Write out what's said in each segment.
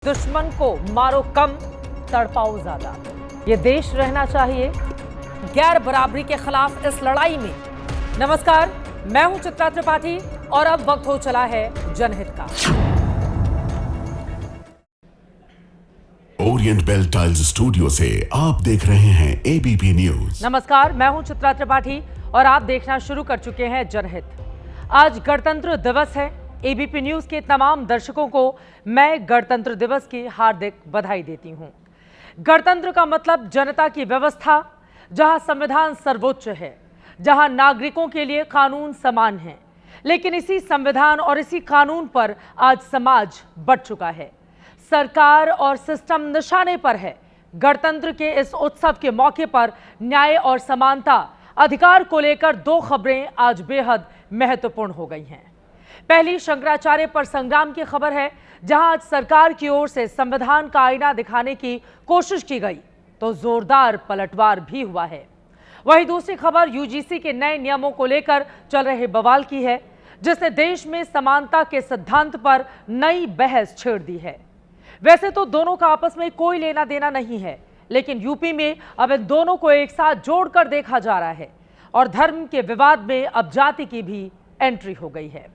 दुश्मन को मारो कम, तड़पाओ ज्यादा। ये देश रहना चाहिए गैर बराबरी के खिलाफ इस लड़ाई में। नमस्कार, मैं हूं चित्रा त्रिपाठी और अब वक्त हो चला है जनहित का। ओरिएंट बेल टाइल्स स्टूडियो से आप देख रहे हैं एबीपी न्यूज। नमस्कार, मैं हूं चित्रा त्रिपाठी और आप देखना शुरू कर चुके हैं जनहित। आज गणतंत्र दिवस है। एबीपी न्यूज के तमाम दर्शकों को मैं गणतंत्र दिवस की हार्दिक बधाई देती हूं। गणतंत्र का मतलब जनता की व्यवस्था, जहां संविधान सर्वोच्च है, जहां नागरिकों के लिए कानून समान है। लेकिन इसी संविधान और इसी कानून पर आज समाज बढ़ चुका है। सरकार और सिस्टम निशाने पर है। गणतंत्र के इस उत्सव के मौके पर न्याय और समानता, अधिकार को लेकर दो खबरें आज बेहद महत्वपूर्ण हो गई हैं। पहली शंकराचार्य पर संग्राम की खबर है, जहां आज सरकार की ओर से संविधान का आईना दिखाने की कोशिश की गई तो जोरदार पलटवार भी हुआ है। वहीं दूसरी खबर यूजीसी के नए नियमों को लेकर चल रहे बवाल की है, जिसने देश में समानता के सिद्धांत पर नई बहस छेड़ दी है। वैसे तो दोनों का आपस में कोई लेना देना नहीं है, लेकिन यूपी में अब इन दोनों को एक साथ जोड़कर देखा जा रहा है और धर्म के विवाद में अब जाति की भी एंट्री हो गई है।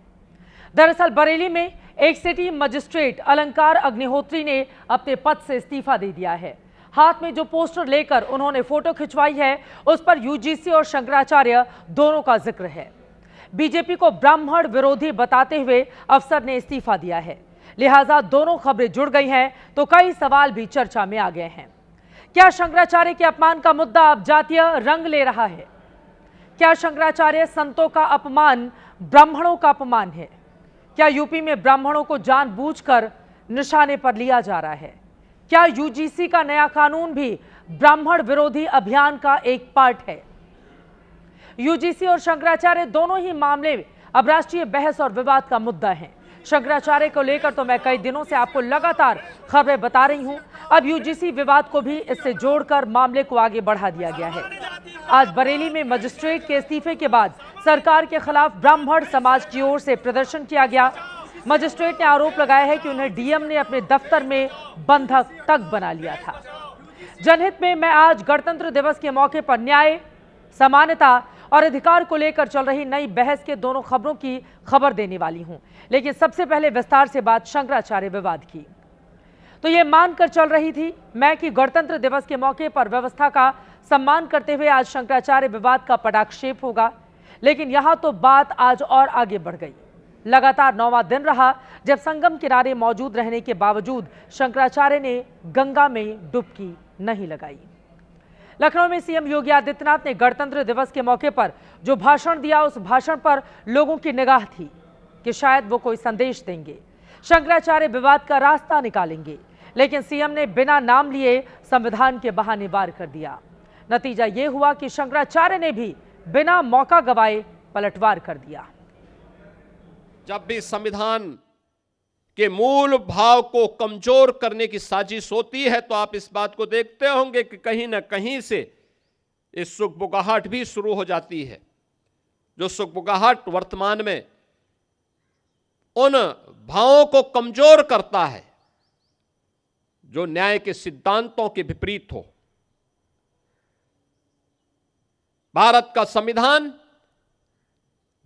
दरअसल बरेली में एक सिटी मजिस्ट्रेट अलंकार अग्निहोत्री ने अपने पद से इस्तीफा दे दिया है। हाथ में जो पोस्टर लेकर उन्होंने फोटो खिंचवाई है, उस पर यूजीसी और शंकराचार्य दोनों का जिक्र है। बीजेपी को ब्राह्मण विरोधी बताते हुए अफसर ने इस्तीफा दिया है। लिहाजा दोनों खबरें जुड़ गई हैं तो कई सवाल भी चर्चा में आ गए हैं। क्या शंकराचार्य के अपमान का मुद्दा अब जातीय रंग ले रहा है? क्या शंकराचार्य संतों का अपमान ब्राह्मणों का अपमान है? क्या यूपी में ब्राह्मणों को जानबूझकर निशाने पर लिया जा रहा है? क्या यूजीसी का नया कानून भी ब्राह्मण विरोधी अभियान का एक पार्ट है? यूजीसी और शंकराचार्य दोनों ही मामले अब राष्ट्रीय बहस और विवाद का मुद्दा हैं। शंकराचार्य को लेकर तो मैं कई दिनों से आपको लगातार खबरें बता रही हूं। अब यूजीसी विवाद को भी इससे जोड़कर मामले को आगे बढ़ा दिया गया है। आज बरेली में मजिस्ट्रेट के इस्तीफे के बाद सरकार के खिलाफ ब्राह्मण समाज की ओर से प्रदर्शन किया गया। मजिस्ट्रेट ने आरोप लगाया है कि उन्हें डीएम ने अपने दफ्तर में बंधक तक बना लिया था। जनहित में मैं आज गणतंत्र दिवस के मौके पर न्याय, समानता और अधिकार को लेकर चल रही नई बहस के दोनों खबरों की खबर देने वाली हूं। लेकिन सबसे पहले विस्तार से बात शंकराचार्य विवाद की। तो ये मानकर चल रही थी मैं कि गणतंत्र दिवस के मौके पर व्यवस्था का सम्मान करते हुए आज शंकराचार्य विवाद का पटाक्षेप होगा, लेकिन यहां तो बात आज और आगे बढ़ गई। लगातार 9वां दिन रहा जब संगम किनारे मौजूद रहने के बावजूद शंकराचार्य ने गंगा में डुबकी नहीं लगाई। लखनऊ में सीएम योगी आदित्यनाथ ने गणतंत्र दिवस के मौके पर जो भाषण दिया, उस भाषण पर लोगों की निगाह थी कि शायद वो कोई संदेश देंगे, शंकराचार्य विवाद का रास्ता निकालेंगे। लेकिन सीएम ने बिना नाम लिए संविधान के बहाने वार कर दिया। नतीजा ये हुआ कि शंकराचार्य ने भी बिना मौका गवाए पलटवार कर दिया। जब भी संविधान के मूल भाव को कमजोर करने की साजिश होती है तो आप इस बात को देखते होंगे कि कहीं ना कहीं से इस सुगबुगाहट भी शुरू हो जाती है। जो सुगबुगाहट वर्तमान में उन भावों को कमजोर करता है जो न्याय के सिद्धांतों के विपरीत हो। भारत का संविधान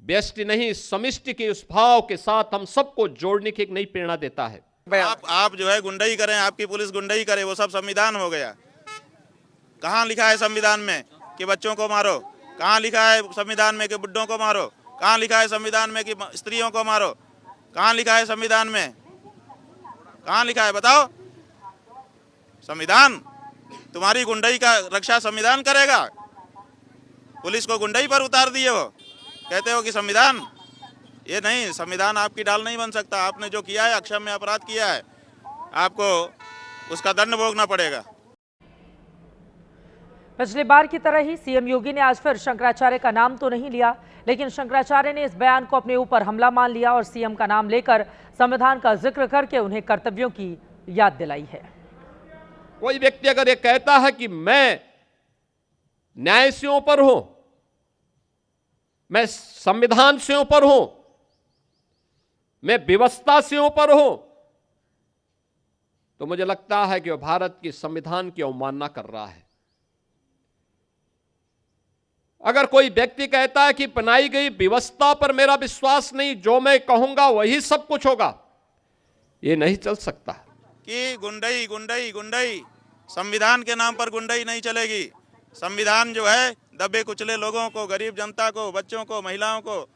व्यष्टि नहीं समिष्टि के उस भाव के साथ हम सबको जोड़ने की एक नई प्रेरणा देता है। आप जो है गुंडाई करें, आपकी पुलिस गुंडाई करे, वो सब संविधान हो गया। कहाँ लिखा है संविधान में कि बच्चों को मारो? कहाँ लिखा है संविधान में कि बुड्ढों को मारो? कहाँ लिखा है संविधान में कि स्त्रियों को मारो? कहाँ लिखा है संविधान में? कहाँ लिखा है बताओ? संविधान तुम्हारी गुंडाई का रक्षा संविधान करेगा? पुलिस को गुंडाई पर उतार दिए हो, कहते हो कि संविधान। ये नहीं, संविधान आपकी ढाल नहीं बन सकता। आपने जो किया है, अक्षम्य अपराध किया है, आपको उसका दंड भोगना पड़ेगा। पिछली बार की तरह ही सीएम योगी ने आज फिर शंकराचार्य का नाम तो नहीं लिया, लेकिन शंकराचार्य ने इस बयान को अपने ऊपर हमला मान लिया और सीएम का नाम लेकर संविधान का जिक्र करके उन्हें कर्तव्यों की याद दिलाई है। कोई व्यक्ति अगर ये कहता है कि मैं न्याय से ऊपर हूं, मैं संविधान से ऊपर हूं, मैं व्यवस्था से ऊपर हूं, तो मुझे लगता है कि वह भारत की संविधान की अवमानना कर रहा है। अगर कोई व्यक्ति कहता है कि बनाई गई व्यवस्था पर मेरा विश्वास नहीं, जो मैं कहूंगा वही सब कुछ होगा, ये नहीं चल सकता कि गुंडई गुंडई गुंडई, संविधान के नाम पर गुंडई नहीं चलेगी। संविधान जो है दबे कुचले लोगों को, गरीब जनता को, बच्चों को, महिलाओं को,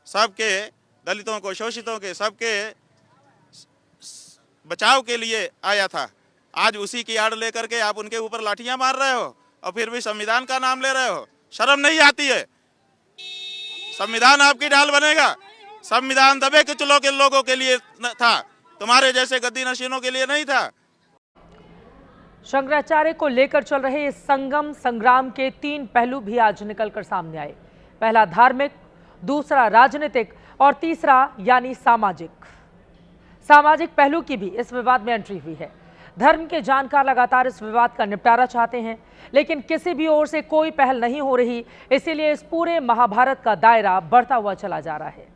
सबके, दलितों को, शोषितों के, सबके बचाव के लिए आया था। आज उसी की आड़ लेकर के आप उनके ऊपर लाठियां मार रहे हो और फिर भी संविधान का नाम ले रहे हो। शर्म नहीं आती है? संविधान आपकी ढाल बनेगा। संविधान दबे कुचलों के लोगों के लिए था, तुम्हारे जैसे गद्दी नशीनों के लिए नहीं था। शंकराचार्य को लेकर चल रहे इस संगम संग्राम के 3 पहलू भी आज निकलकर सामने आए। पहला धार्मिक, दूसरा राजनीतिक और तीसरा यानी सामाजिक पहलू की भी इस विवाद में एंट्री हुई है। धर्म के जानकार लगातार इस विवाद का निपटारा चाहते हैं, लेकिन किसी भी ओर से कोई पहल नहीं हो रही। इसीलिए इस पूरे महाभारत का दायरा बढ़ता हुआ चला जा रहा है।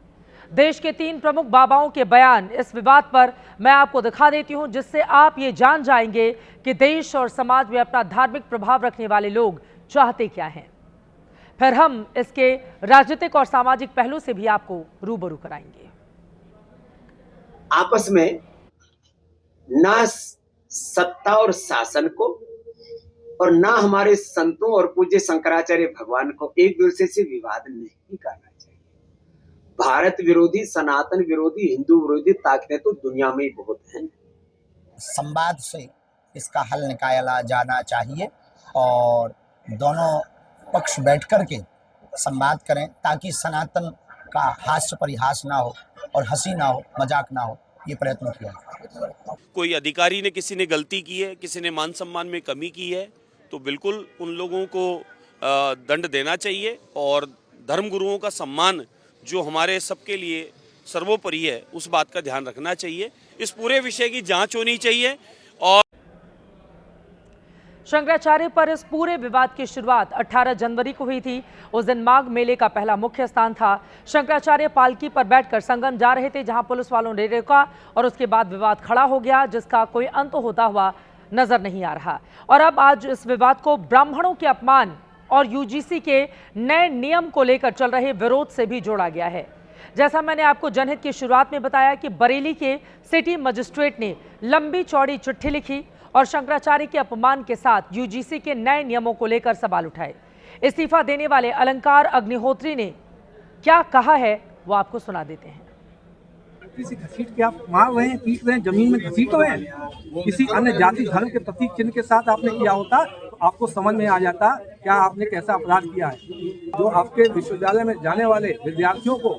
देश के 3 प्रमुख बाबाओं के बयान इस विवाद पर मैं आपको दिखा देती हूं, जिससे आप ये जान जाएंगे कि देश और समाज में अपना धार्मिक प्रभाव रखने वाले लोग चाहते क्या हैं। फिर हम इसके राजनीतिक और सामाजिक पहलू से भी आपको रूबरू कराएंगे। आपस में ना सत्ता और शासन को और ना हमारे संतों और पूज्य शंकराचार्य भगवान को एक दूसरे से विवाद नहीं करना चाहिए। भारत विरोधी, सनातन विरोधी, हिंदू विरोधी ताकतें तो दुनिया में बहुत हैं। संवाद से इसका हल निकाला जाना चाहिए और दोनों पक्ष बैठ कर के संवाद करें, ताकि सनातन का हास्य परिहास ना हो और हंसी ना हो, मजाक ना हो। ये प्रयत्न किया है। कोई अधिकारी ने, किसी ने गलती की है, किसी ने मान सम्मान में कमी की है, तो बिल्कुल उन लोगों को दंड देना चाहिए और धर्मगुरुओं का सम्मान जो हमारे सबके लिए सर्वोपरि है, उस बात का ध्यान रखना चाहिए। इस पूरे विषय की जांच होनी चाहिए। और शंकराचार्य पर इस पूरे विवाद की शुरुआत 18 जनवरी को हुई थी। उस दिन माघ मेले का पहला मुख्य स्थान था। शंकराचार्य पालकी पर बैठकर संगम जा रहे थे, जहां पुलिस वालों ने रोका और उसके बाद विवाद खड़ा हो गया, जिसका कोई अंत होता हुआ नजर नहीं आ रहा। और अब आज इस विवाद को ब्राह्मणों के अपमान और यूजीसी के नए नियम को लेकर चल रहे विरोध से भी जोड़ा गया है। जैसा मैंने आपको जनहित की शुरुआत में बताया कि बरेली के सिटी मजिस्ट्रेट ने लंबी चौड़ी चिट्ठी लिखी और शंकराचार्य के अपमान के साथ यूजीसी के नए नियमों को लेकर सवाल उठाए। इस्तीफा देने वाले अलंकार अग्निहोत्री ने क्या कहा है, वो आपको सुना देते हैं। किसी घसीट के आप मार रहे हैं, पीट रहे हैं, जमीन में घसीट रहे हैं। किसी अन्य जाति धर्म के प्रतीक चिन्ह के साथ आपने किया होता तो आपको समझ में आ जाता क्या आपने कैसा अपराध किया है। जो आपके विश्वविद्यालय में जाने वाले विद्यार्थियों को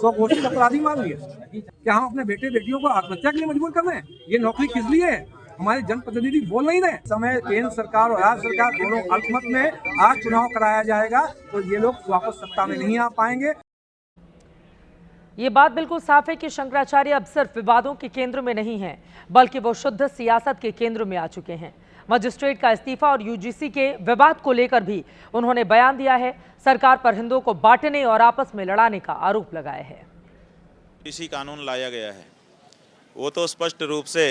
स्वघोषित अपराधी मान लिया। क्या हम अपने बेटे बेटियों को आत्महत्या के लिए मजबूर कर रहे हैं? ये नौकरी किस लिए है? हमारे जनप्रतिनिधि बोल नहीं रहे। समय केंद्र सरकार और राज्य सरकार दोनों अल्पमत में आज चुनाव कराया जाएगा तो ये लोग वापस सत्ता में नहीं आ पाएंगे। ये बात बिल्कुल साफ है कि शंकराचार्य अब सिर्फ विवादों के केंद्र में नहीं हैं, बल्कि वो शुद्ध सियासत के केंद्र में आ चुके हैं। मजिस्ट्रेट का इस्तीफा और यूजीसी के विवाद को लेकर भी उन्होंने बयान दिया है। सरकार पर हिंदुओं को बांटने और आपस में लड़ाने का आरोप लगाया है। इसी कानून लाया गया है, वो तो स्पष्ट रूप से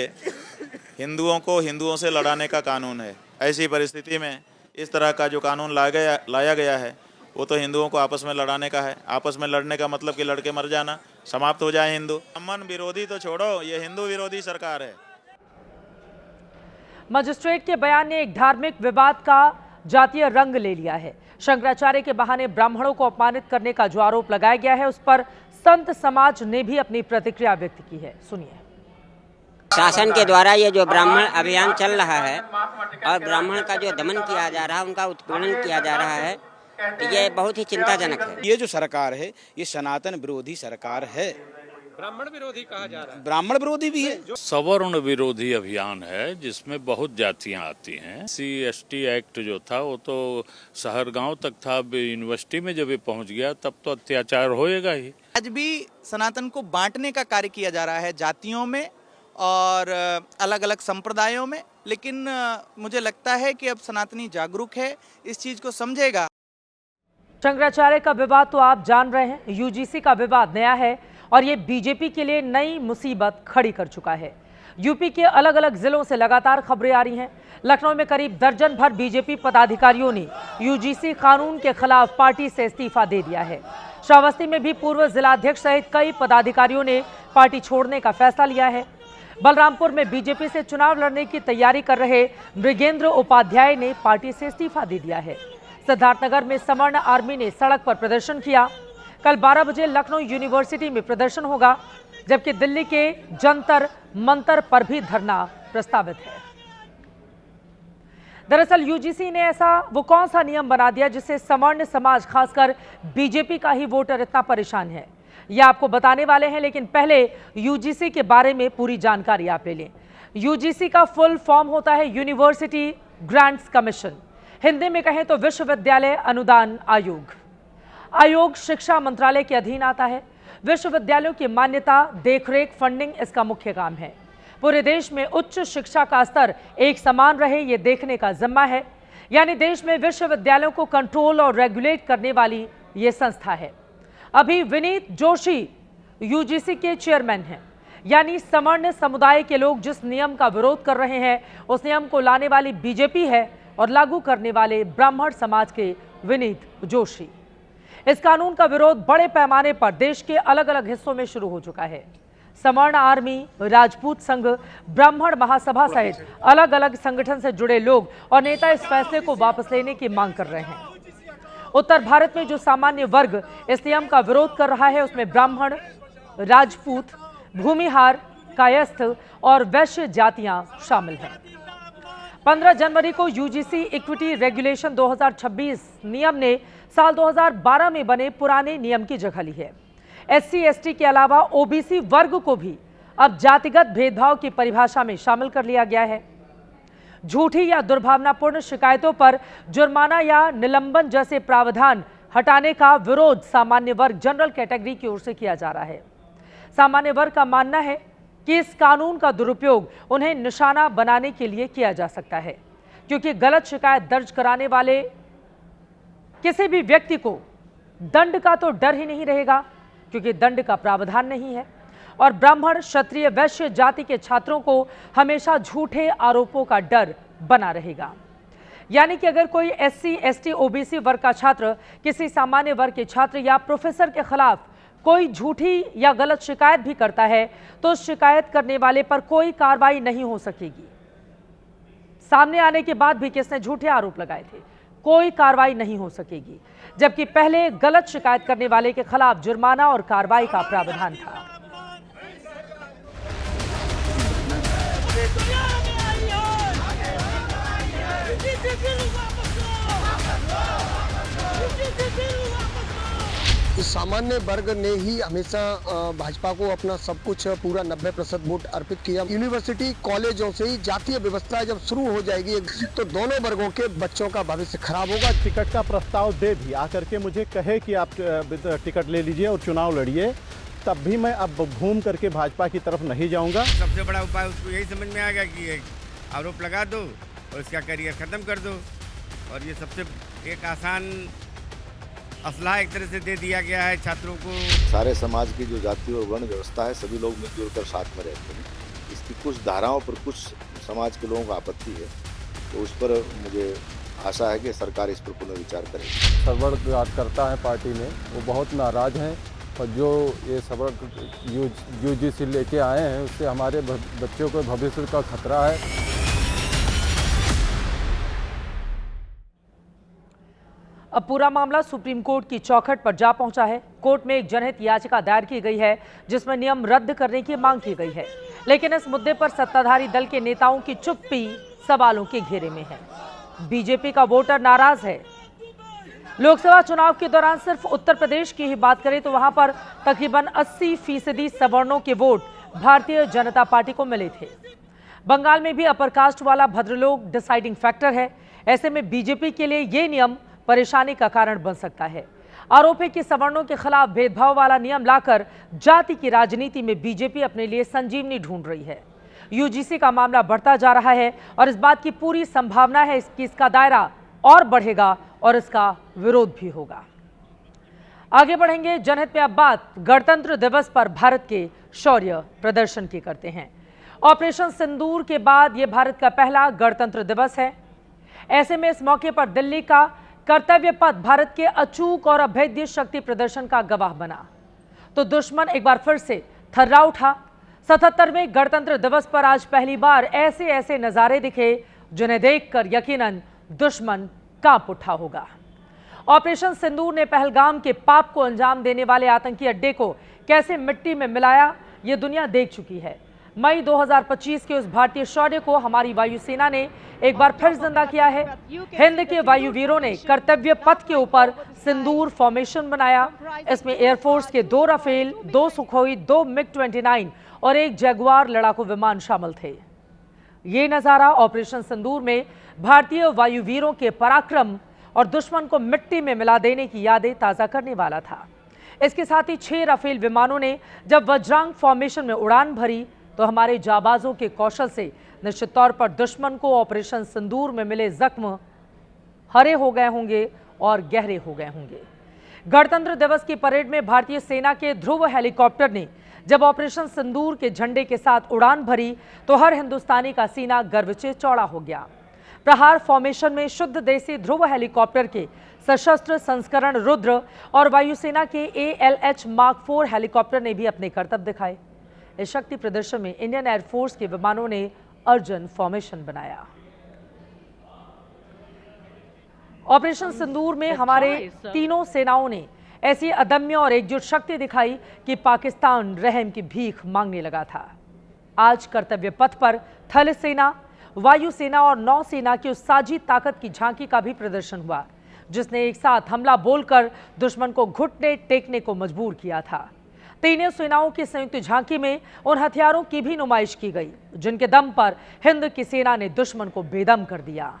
हिंदुओं को हिंदुओं से लड़ाने का कानून है। ऐसी परिस्थिति में इस तरह का जो कानून लाया गया है वो तो हिंदुओं को आपस में लड़ाने का है। आपस में लड़ने का मतलब कि लड़के मर जाना, समाप्त हो जाए हिंदू। अमन विरोधी तो छोड़ो, ये हिंदू विरोधी सरकार है। मजिस्ट्रेट के बयान ने एक धार्मिक विवाद का जातीय रंग ले लिया है। शंकराचार्य के बहाने ब्राह्मणों को अपमानित करने का जो आरोप लगाया गया है, उस पर संत समाज ने भी अपनी प्रतिक्रिया व्यक्त की है। सुनिए। शासन के द्वारा ये जो ब्राह्मण अभियान चल रहा है और ब्राह्मण का जो दमन किया जा रहा है, उनका उत्पीड़न किया जा रहा है, ये बहुत ही चिंताजनक है। ये जो सरकार है ये सनातन विरोधी सरकार है। ब्राह्मण विरोधी कहा जा रहा है। ब्राह्मण विरोधी भी है। सवर्ण विरोधी अभियान है जिसमें बहुत जातियां आती हैं। SC/ST एक्ट जो था वो तो शहर गांव तक था, अब यूनिवर्सिटी में जब ये पहुंच गया तब तो अत्याचार होएगा ही। आज भी सनातन को बांटने का कार्य किया जा रहा है जातियों में और अलग अलग संप्रदायों में, लेकिन मुझे लगता है कि अब सनातनी जागरूक है, इस चीज को समझेगा। शंकराचार्य का विवाद तो आप जान रहे हैं, यूजीसी का विवाद नया है और ये बीजेपी के लिए नई मुसीबत खड़ी कर चुका है। यूपी के अलग अलग जिलों से लगातार खबरें आ रही हैं। लखनऊ में करीब दर्जन भर बीजेपी पदाधिकारियों ने यूजीसी कानून के खिलाफ पार्टी से इस्तीफा दे दिया है। श्रावस्ती में भी पूर्व जिलाध्यक्ष सहित कई पदाधिकारियों ने पार्टी छोड़ने का फैसला लिया है। बलरामपुर में बीजेपी से चुनाव लड़ने की तैयारी कर रहे मृगेंद्र उपाध्याय ने पार्टी से इस्तीफा दे दिया है। सिद्धार्थनगर में सवर्ण आर्मी ने सड़क पर प्रदर्शन किया। कल 12 बजे लखनऊ यूनिवर्सिटी में प्रदर्शन होगा, जबकि दिल्ली के जंतर मंतर पर भी धरना प्रस्तावित है। दरअसल यूजीसी ने ऐसा वो कौन सा नियम बना दिया जिससे सवर्ण समाज, खासकर बीजेपी का ही वोटर इतना परेशान है, यह आपको बताने वाले हैं। लेकिन पहले यूजीसी के बारे में पूरी जानकारी आप ले लें। यूजीसी का फुल फॉर्म होता है यूनिवर्सिटी ग्रांट्स कमीशन, हिंदी में कहें तो विश्वविद्यालय अनुदान आयोग। आयोग शिक्षा मंत्रालय के अधीन आता है। विश्वविद्यालयों की मान्यता, देखरेख, फंडिंग इसका मुख्य काम है। पूरे देश में उच्च शिक्षा का स्तर एक समान रहे, ये देखने का जिम्मा है। यानी देश में विश्वविद्यालयों को कंट्रोल और रेगुलेट करने वाली ये संस्था है। अभी विनीत जोशी यूजीसी के चेयरमैन हैं। यानी सवर्ण समुदाय के लोग जिस नियम का विरोध कर रहे हैं, उस नियम को लाने वाली बीजेपी है और लागू करने वाले ब्राह्मण समाज के विनीत जोशी। इस कानून का विरोध बड़े पैमाने पर देश के अलग अलग हिस्सों में शुरू हो चुका है। सवर्ण आर्मी, राजपूत संघ, ब्राह्मण महासभा सहित अलग अलग संगठन से जुड़े लोग और नेता इस फैसले को वापस लेने की मांग कर रहे हैं। उत्तर भारत में जो सामान्य वर्ग इस नियम का विरोध कर रहा है, उसमें ब्राह्मण, राजपूत, भूमिहार, कायस्थ और वैश्य जातियां शामिल हैं। 15 जनवरी को यूजीसी इक्विटी रेगुलेशन 2026 नियम ने साल 2012 में बने पुराने नियम की जगह ली है। SC/ST के अलावा ओबीसी वर्ग को भी अब जातिगत भेदभाव की परिभाषा में शामिल कर लिया गया है। झूठी या दुर्भावनापूर्ण शिकायतों पर जुर्माना या निलंबन जैसे प्रावधान हटाने का विरोध सामान्य वर्ग, जनरल कैटेगरी की ओर से किया जा रहा है। सामान्य वर्ग का मानना है कि इस कानून का दुरुपयोग उन्हें निशाना बनाने के लिए किया जा सकता है, क्योंकि गलत शिकायत दर्ज कराने वाले किसी भी व्यक्ति को दंड का तो डर ही नहीं रहेगा, क्योंकि दंड का प्रावधान नहीं है। और ब्राह्मण, क्षत्रिय, वैश्य जाति के छात्रों को हमेशा झूठे आरोपों का डर बना रहेगा। यानी कि अगर कोई SC/ST ओबीसी वर्ग का छात्र किसी सामान्य वर्ग के छात्र या प्रोफेसर के खिलाफ कोई झूठी या गलत शिकायत भी करता है, तो शिकायत करने वाले पर कोई कार्रवाई नहीं हो सकेगी। सामने आने के बाद भी किसने झूठे आरोप लगाए थे, कोई कार्रवाई नहीं हो सकेगी। जबकि पहले गलत शिकायत करने वाले के खिलाफ जुर्माना और कार्रवाई का प्रावधान था। सामान्य वर्ग ने ही हमेशा भाजपा को अपना सब कुछ पूरा 90% वोट अर्पित किया। यूनिवर्सिटी कॉलेजों से ही जातीय व्यवस्था जब शुरू हो जाएगी तो दोनों वर्गों के बच्चों का भविष्य खराब होगा। टिकट का प्रस्ताव दे भी आकर के मुझे कहे कि आप टिकट ले लीजिए और चुनाव लड़िए, तब भी मैं अब घूम करके भाजपा की तरफ नहीं जाऊंगा। सबसे बड़ा उपाय उसको यही समझ में आ गया कि आरोप लगा दो और इसका करियर खत्म कर दो, और ये सबसे एक आसान असला एक तरह से दे दिया गया है छात्रों को। सारे समाज की जो जाति और वर्ण व्यवस्था है, सभी लोग मिलजुल कर साथ में रहते हैं। इसकी कुछ धाराओं पर कुछ समाज के लोगों को आपत्ति है, तो उस पर मुझे आशा है कि सरकार इस पर पुनर्विचार करेगी। सर्वर कार्यकर्ता है पार्टी में, वो बहुत नाराज हैं और जो ये सर्वर यूजीसी लेके आए हैं उससे हमारे बच्चों को भविष्य का खतरा है। अब पूरा मामला सुप्रीम कोर्ट की चौखट पर जा पहुंचा है। कोर्ट में एक जनहित याचिका दायर की गई है जिसमें नियम रद्द करने की मांग की गई है, लेकिन इस मुद्दे पर सत्ताधारी दल के नेताओं की चुप्पी सवालों के घेरे में है। बीजेपी का वोटर नाराज है। लोकसभा चुनाव के दौरान सिर्फ उत्तर प्रदेश की ही बात करें तो वहां पर तकरीबन 80% सवर्णों के वोट भारतीय जनता पार्टी को मिले थे। बंगाल में भी अपर कास्ट वाला भद्रलोक डिसाइडिंग फैक्टर है। ऐसे में बीजेपी के लिए ये नियम परेशानी का कारण बन सकता है। आरोप है कि सवर्णों के खिलाफ भेदभाव वाला नियम लाकर जाति की राजनीति में बीजेपी अपने लिए संजीवनी ढूंढ रही है। यूजीसी का मामला बढ़ता जा रहा है और इस बात की पूरी संभावना है कि इसका दायरा और बढ़ेगा और इसका विरोध भी होगा। आगे बढ़ेंगे। जनहित में अब बात गणतंत्र दिवस पर भारत के शौर्य प्रदर्शन की करते हैं। ऑपरेशन सिंदूर के बाद यह भारत का पहला गणतंत्र दिवस है। ऐसे में इस मौके पर दिल्ली का कर्तव्य पथ भारत के अचूक और अभेद्य शक्ति प्रदर्शन का गवाह बना, तो दुश्मन एक बार फिर से थर्रा उठा। 77वें गणतंत्र दिवस पर आज पहली बार ऐसे ऐसे नजारे दिखे जिन्हें देखकर यकीनन दुश्मन कांप उठा होगा। ऑपरेशन सिंदूर ने पहलगाम के पाप को अंजाम देने वाले आतंकी अड्डे को कैसे मिट्टी में मिलाया, ये दुनिया देख चुकी है। मई 2025 के उस भारतीय शौर्य को हमारी वायुसेना ने एक बार फिर जिंदा किया है। हिंद के वायुवीरों ने कर्तव्य पथ के ऊपर सिंदूर फॉर्मेशन बनाया। इसमें एयरफोर्स के 2 राफेल, 2 सुखोई, 2 MiG-29 और 1 जैगुआर लड़ाकू विमान शामिल थे। ये नजारा ऑपरेशन सिंदूर में भारतीय वायुवीरों के पराक्रम और दुश्मन को मिट्टी में मिला देने की यादें ताजा करने वाला था। इसके साथ ही 6 राफेल विमानों ने जब वज्रांग फॉर्मेशन में उड़ान भरी तो हमारे जाबाजों के कौशल से निश्चित तौर पर दुश्मन को ऑपरेशन सिंदूर में मिले जख्म हरे हो गए होंगे और गहरे हो गए होंगे। गणतंत्र दिवस की परेड में भारतीय सेना के ध्रुव हेलीकॉप्टर ने जब ऑपरेशन सिंदूर के झंडे के साथ उड़ान भरी तो हर हिंदुस्तानी का सीना गर्व से चौड़ा हो गया। प्रहार फॉर्मेशन में शुद्ध देसी ध्रुव हेलीकॉप्टर के सशस्त्र संस्करण रुद्र और वायुसेना के ALH Mark 4 हेलीकॉप्टर ने भी अपने करतब दिखाए। इस शक्ति प्रदर्शन में इंडियन एयरफोर्स के विमानों ने अर्जुन फॉर्मेशन बनाया। ऑपरेशन सिंदूर में हमारे तीनों सेनाओं ने ऐसी अदम्य और एकजुट शक्ति दिखाई कि पाकिस्तान रहम की भीख मांगने लगा था। आज कर्तव्य पथ पर थल सेना, वायुसेना और नौसेना की उस साझी ताकत की झांकी का भी प्रदर्शन हुआ, जिसने एक साथ हमला बोलकर दुश्मन को घुटने टेकने को मजबूर किया था। तीनों सेनाओं की संयुक्त झांकी में उन हथियारों की भी नुमाइश की गई जिनके दम पर हिंद की सेना ने दुश्मन को बेदम कर दिया।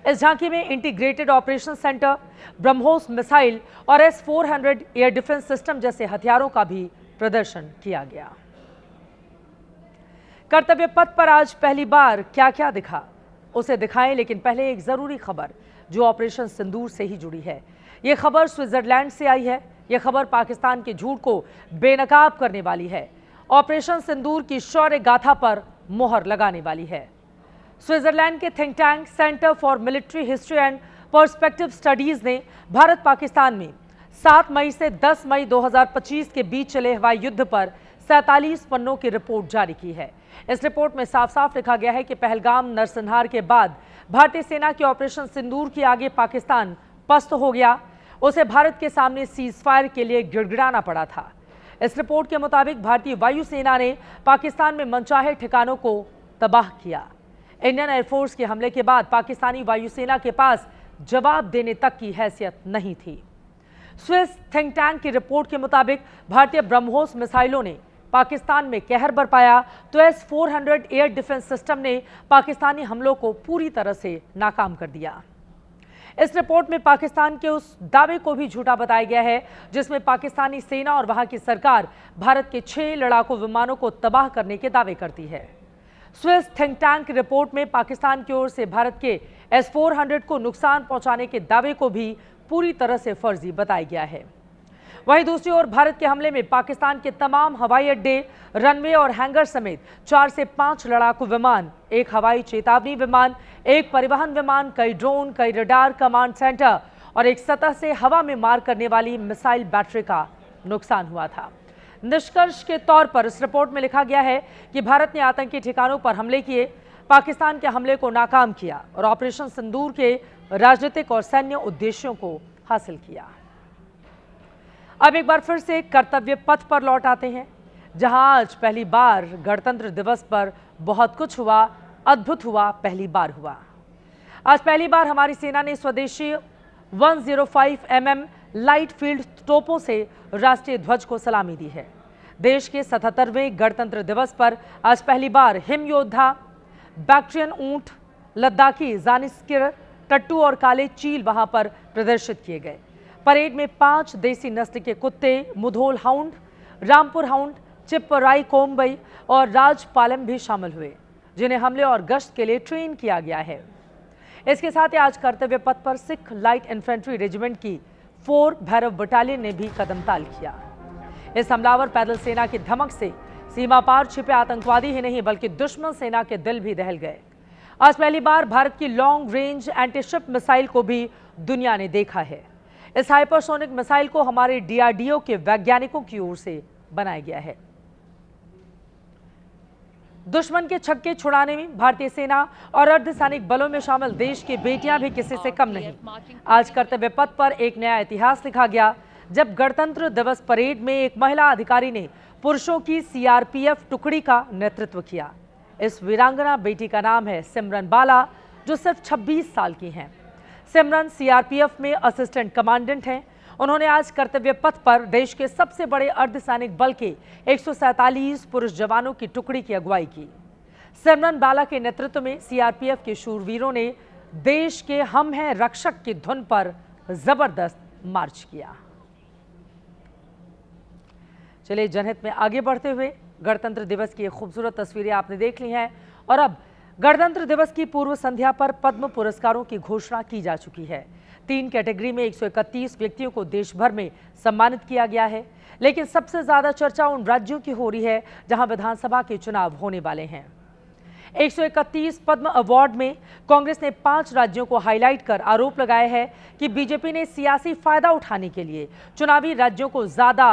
इस झांकी में integrated operation centre, BrahMos missile और S-400 एयर डिफेंस सिस्टम जैसे हथियारों का भी प्रदर्शन किया गया। कर्तव्य पथ पर आज पहली बार क्या क्या दिखा उसे दिखाएं, लेकिन पहले एक जरूरी खबर जो ऑपरेशन सिंदूर से ही जुड़ी है। यह खबर स्विट्जरलैंड से आई है। यह खबर पाकिस्तान के झूठ को बेनकाब करने वाली है, ऑपरेशन सिंदूर की शौर्य गाथा पर मोहर लगाने वाली है। स्विट्जरलैंड के think tank centre for military history and perspective studies ने भारत पाकिस्तान में 7 मई से 10 मई 2025 के बीच चले हवाई युद्ध पर 47 पन्नों की रिपोर्ट जारी की है। इस रिपोर्ट में साफ साफ लिखा गया है कि पहलगाम नरसंहार के बाद भारतीय सेना के ऑपरेशन सिंदूर के आगे पाकिस्तान पस्त हो गया। उसे भारत के सामने सीज फायर के लिए गिड़गिड़ाना पड़ा था। इस रिपोर्ट के मुताबिक भारतीय वायुसेना ने पाकिस्तान में मनचाहे ठिकानों को तबाह किया। इंडियन एयरफोर्स के हमले के बाद पाकिस्तानी वायुसेना के पास जवाब देने तक की हैसियत नहीं थी। स्विस थिंक टैंक की रिपोर्ट के मुताबिक भारतीय ब्रह्मोस मिसाइलों ने पाकिस्तान में कहर बरपाया तो S-400 एयर डिफेंस सिस्टम ने पाकिस्तानी हमलों को पूरी तरह से नाकाम कर दिया। इस रिपोर्ट में पाकिस्तान के उस दावे को भी झूठा बताया गया है जिसमें पाकिस्तानी सेना और वहां की सरकार भारत के 6 लड़ाकू विमानों को तबाह करने के दावे करती है। स्विस थिंक टैंक रिपोर्ट में पाकिस्तान की ओर से भारत के S-400 को नुकसान पहुंचाने के दावे को भी पूरी तरह से फर्जी बताया गया है। वहीं दूसरी ओर भारत के हमले में पाकिस्तान के तमाम हवाई अड्डे, रनवे और हैंगर समेत 4 से 5 लड़ाकू विमान, 1 हवाई चेतावनी विमान, 1 परिवहन विमान, कई ड्रोन, कई रडार कमांड सेंटर और एक सतह से हवा में मार करने वाली मिसाइल बैटरी का नुकसान हुआ था। निष्कर्ष के तौर पर इस रिपोर्ट में लिखा गया है कि भारत ने आतंकी ठिकानों पर हमले किए, पाकिस्तान के हमले को नाकाम किया और ऑपरेशन सिंदूर के राजनीतिक और सैन्य उद्देश्यों को हासिल किया। अब एक बार फिर से कर्तव्य पथ पर लौट आते हैं, जहां आज पहली बार गणतंत्र दिवस पर बहुत कुछ हुआ, अद्भुत हुआ, पहली बार हुआ। आज पहली बार हमारी सेना ने स्वदेशी 105 mm लाइट फील्ड तोपों से राष्ट्रीय ध्वज को सलामी दी है। देश के 77वें गणतंत्र दिवस पर आज पहली बार हिम योद्धा, बैक्ट्रियन ऊंट, लद्दाखी जानिस्किर, टट्टू और काले चील वहां पर प्रदर्शित किए गए। परेड में 5 देसी नस्ल के कुत्ते, मुधोल हाउंड, रामपुर हाउंड, चिप्पराई कोम्बई और राजपालम भी शामिल हुए, जिन्हें हमले और गश्त के लिए ट्रेन किया गया है। इसके साथ ही आज कर्तव्य पथ पर सिख लाइट इन्फेंट्री रेजिमेंट की 4 भैरव बटालियन ने भी कदमताल किया। इस हमलावर पैदल सेना की धमक से सीमा पार छिपे आतंकवादी ही नहीं बल्कि दुश्मन सेना के दिल भी दहल गए। आज पहली बार भारत की लॉन्ग रेंज एंटीशिप मिसाइल को भी दुनिया ने देखा है। इस हाइपरसोनिक मिसाइल को हमारे DRDO के वैज्ञानिकों की ओर से बनाया गया है। दुश्मन के छक्के छुड़ाने में भारतीय सेना और अर्धसैनिक बलों में शामिल देश की बेटियां भी किसी से कम नहीं। आज कर्तव्य पथ पर एक नया इतिहास लिखा गया जब गणतंत्र दिवस परेड में एक महिला अधिकारी ने पुरुषों की CRPF टुकड़ी का नेतृत्व किया। इस वीरांगना बेटी का नाम है सिमरन बाला, जो सिर्फ 26 साल की हैं। सिमरन CRPF में असिस्टेंट कमांडेंट हैं। उन्होंने आज कर्तव्य पथ पर देश के सबसे बड़े अर्धसैनिक बल के 147 पुरुष जवानों की टुकड़ी की अगुवाई की। सिमरन बाला के नेतृत्व में CRPF के शूरवीरों ने देश के हम हैं रक्षक की धुन पर जबरदस्त मार्च किया। चलिए, जनहित में आगे बढ़ते हुए गणतंत्र दिवस की खूबसूरत तस्वीरें आपने देख ली हैं और अब गणतंत्र दिवस की पूर्व संध्या पर पद्म पुरस्कारों की घोषणा की जा चुकी है। 3 कैटेगरी में 131 व्यक्तियों को देश भर में सम्मानित किया गया है, लेकिन सबसे ज्यादा चर्चा उन राज्यों की हो रही है जहां विधानसभा के चुनाव होने वाले हैं। 131 पद्म अवार्ड में कांग्रेस ने 5 राज्यों को हाईलाइट कर आरोप लगाया है कि बीजेपी ने सियासी फायदा उठाने के लिए चुनावी राज्यों को ज्यादा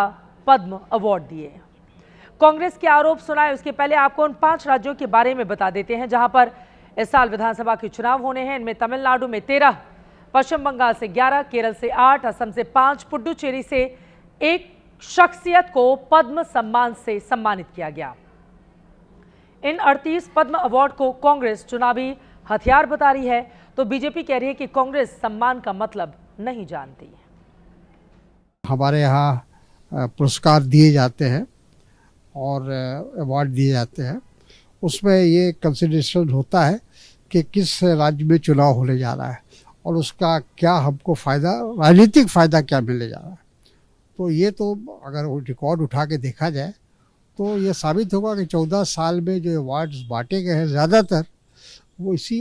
पद्म अवार्ड दिए। कांग्रेस के आरोप सुनाए उसके पहले आपको उन 5 राज्यों के बारे में बता देते हैं जहां पर इस साल विधानसभा के चुनाव होने हैं। इनमें तमिलनाडु में 13, पश्चिम बंगाल से 11, केरल से 8, असम से 5, पुडुचेरी से 1 शख्सियत को पद्म सम्मान से सम्मानित किया गया। इन 38 पद्म अवार्ड को कांग्रेस चुनावी हथियार बता रही है, तो बीजेपी कह रही है कि कांग्रेस सम्मान का मतलब नहीं जानती। हमारे यहाँ पुरस्कार दिए जाते हैं और अवार्ड दिए जाते हैं, उसमें ये कंसिडरेशन होता है कि किस राज्य में चुनाव होने जा रहा है और उसका क्या हमको फ़ायदा, राजनीतिक फ़ायदा क्या मिलने जा रहा है। तो ये तो अगर वो रिकॉर्ड उठा के देखा जाए तो ये साबित होगा कि 14 साल में जो अवार्ड्स बांटे गए हैं ज़्यादातर वो इसी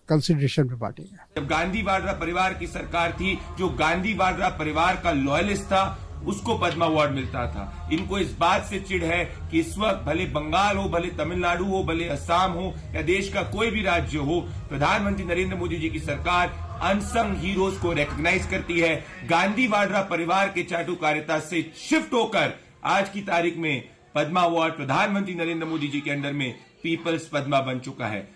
कंसिडरेशन में बांटे गए। जब गांधी वाड्रा परिवार की सरकार थी, जो गांधी वाड्रा परिवार का लॉयलिस्ट था उसको पद्म अवार्ड मिलता था। इनको इस बात से चिढ़ है कि इस वक्त भले बंगाल हो, भले तमिलनाडु हो, भले असम हो या देश का कोई भी राज्य हो, प्रधानमंत्री नरेंद्र मोदी जी की सरकार अनसंग हीरोज को रिकॉग्नाइज करती है। गांधी वाड्रा परिवार के चाटुकारिता से शिफ्ट होकर आज की तारीख में पद्मा अवार्ड प्रधानमंत्री नरेंद्र मोदी जी के अंडर में पीपल्स पद्मा बन चुका है।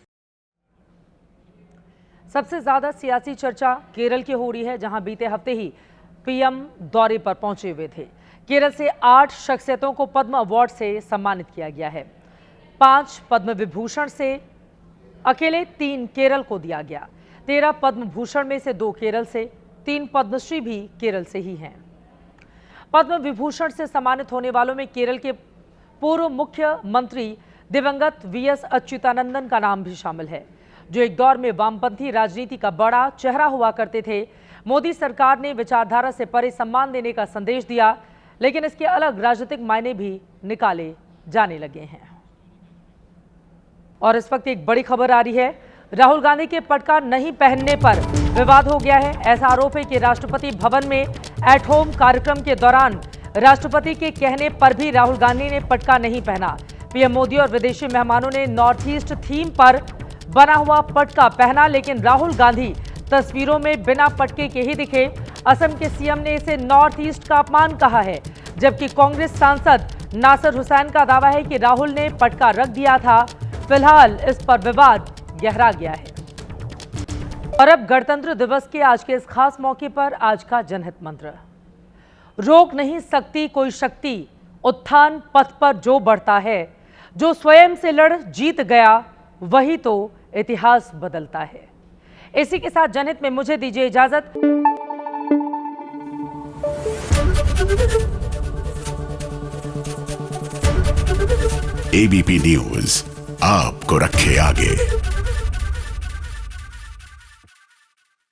सबसे ज्यादा सियासी चर्चा केरल की हो रही है, जहां बीते हफ्ते ही PM दौरे पर पहुंचे हुए थे। केरल से 8 शख्सियतों को पद्म अवार्ड से सम्मानित किया गया है। 5 पद्म विभूषण से अकेले 3 केरल को दिया गया। 13 पद्म भूषण में से 2 केरल से, 3 पद्मश्री भी केरल से ही हैं। पद्म विभूषण से सम्मानित होने वालों में केरल के पूर्व मुख्यमंत्री दिवंगत VS अच्युतानंदन का नाम भी शामिल है, जो एक दौर में वामपंथी राजनीति का बड़ा चेहरा हुआ करते थे। मोदी सरकार ने विचारधारा से परे सम्मान देने का संदेश दिया, लेकिन इसके अलग राजनीतिक मायने भी निकाले जाने लगे हैं। और इस वक्त एक बड़ी खबर आ रही है, राहुल गांधी के पटका नहीं पहनने पर विवाद हो गया है। ऐसा आरोप है कि राष्ट्रपति भवन में एट होम कार्यक्रम के दौरान राष्ट्रपति के कहने पर भी राहुल गांधी ने पटका नहीं पहना। PM मोदी और विदेशी मेहमानों ने नॉर्थ ईस्ट थीम पर बना हुआ पटका पहना, लेकिन राहुल गांधी तस्वीरों में बिना पटके के ही दिखे। असम के CM ने इसे नॉर्थ ईस्ट का अपमान कहा है, जबकि कांग्रेस सांसद नासिर हुसैन का दावा है कि राहुल ने पटका रख दिया था। फिलहाल इस पर विवाद गहरा गया है। और अब गणतंत्र दिवस के आज के इस खास मौके पर आज का जनहित मंत्र, रोक नहीं सकती कोई शक्ति उत्थान पथ पर जो बढ़ता है, जो स्वयं से लड़ जीत गया वही तो इतिहास बदलता है। इसी के साथ जनहित में मुझे दीजिए इजाजत। ABP न्यूज आपको रखे आगे।